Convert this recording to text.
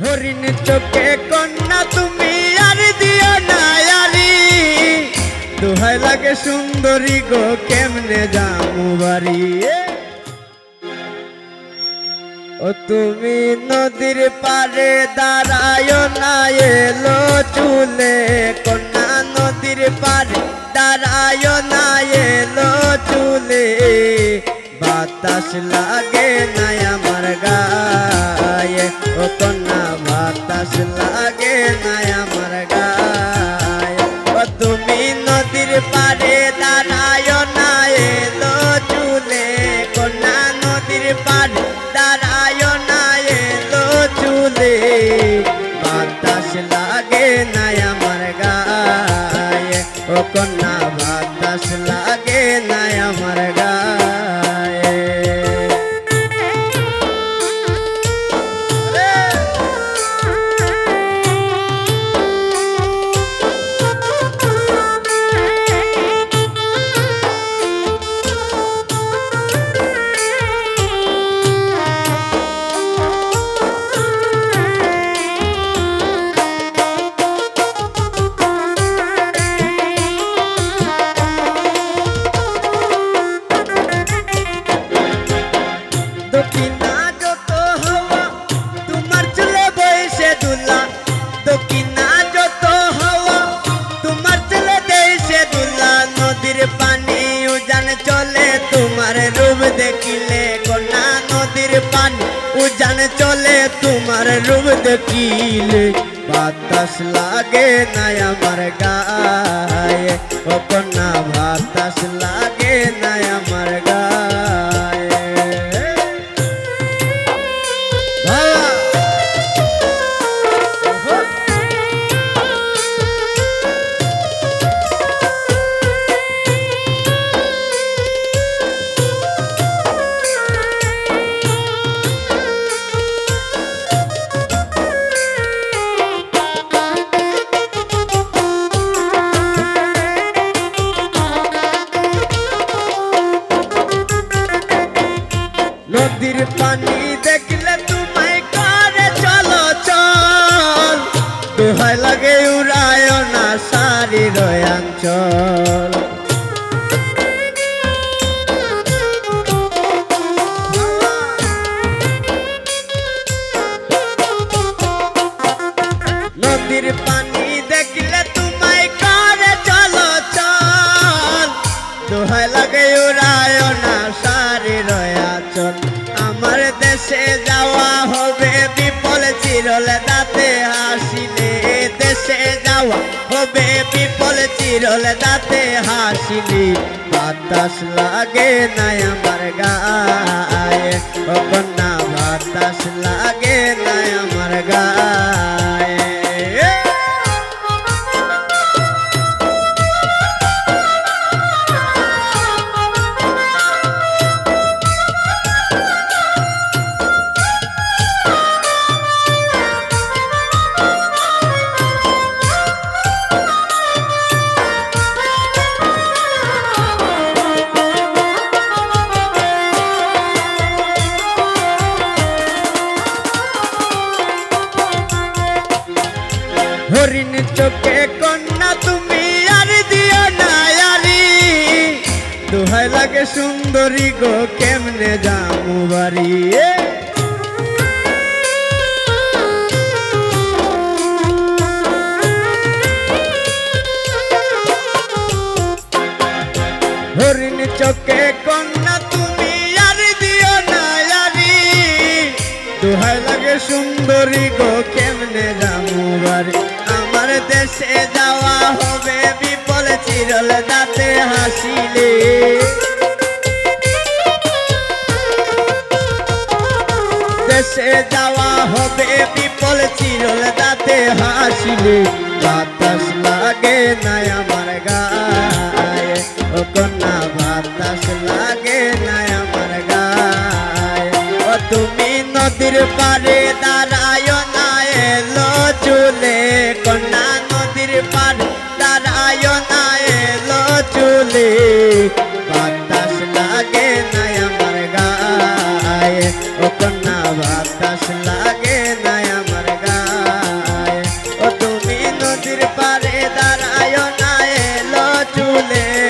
হরিণ চোখে কন্যা তুমি আর দিও না আরি, দোহাই লাগে সুন্দরী গো কেমনে যামু বাড়ি। ও তুমি নদীর পারে দাঁড়ায় না এলো চুলে, কন্যা নদীর পারে দাঁড়ায় না এলো চুলে, বাতাস লাগে না আমার গায়ে, ও কন্যা বাতাস লাগে না আমার গায়ে। ও তুমি নদীর পারে দাঁড়ায় না এলো চুলে, কন্যা নদীর পারে দাঁড়ায় না এলো চুলে, বাতাস লাগে না আমার গায়ে, ও কন্যা বাতাস লাগে না আমার গায়ে। দক্ষিণা যত হাওয়া তোমার চুলে বইসে দুলা, দক্ষিণা যত হাওয়া তোমার চুলে দেশে দুলা, নদীর পানি উজান চলে তোমার রূপ দেখিলে, কন্যা নদীর পানি উজান চলে তোমার রূপ দেখিলে, বাতাস লাগে না আমার গায়ে, ও কন্যা বাতাস লাগে না আমার গায়ে। নদীর পানি দেখলে তোমায় করে চলো চল, দোহাই লাগে উড়ায় না সারির অঞ্চল। নদীর পানি দেখলে তোমায় করে চলো চল, দোহাই লাগে উড়ায় না সারির অঞ্চল। আমার দেশে যাওয়া হবে বিপল চিরল দাঁতে হাসিলে, দেশে যাওয়া হবে বিপল চিরল দাঁতে হাসিলে, বাতাস লাগে না আমার গায়ে, ও কন্যা বাতাস লাগে না আমার গায়ে। হরিণ চোখে কন্যা তুমি আর দিও না আরি, দোহাই লাগে সুন্দরী গো কেমনে যামু বাড়ি। হরিণ চোখে কন্যা তুমি আর দিও না আরি, দোহাই লাগে সুন্দরী গো কেমনে যামু বাড়ি। আমার দেশে যাওয়া হবে বিপল চিরল দাঁতে হাসিলে, দেশে যাওয়া হবে বিপল চিরল দাঁতে হাসিলে, বাতাস লাগে না আমার গায়ে, ও কন্যা বাতাস লাগে না আমার গায়ে। ও তুমি নদীর পারে দাঁড়ায় না এলো চুলে, কন্যা নদীর পারে দাঁড়ায় না এলো চুলে, বাতাস লাগে না আমার গায়ে, ও কন্যা বাতাস লাগে না আমার গায়ে। ভুলে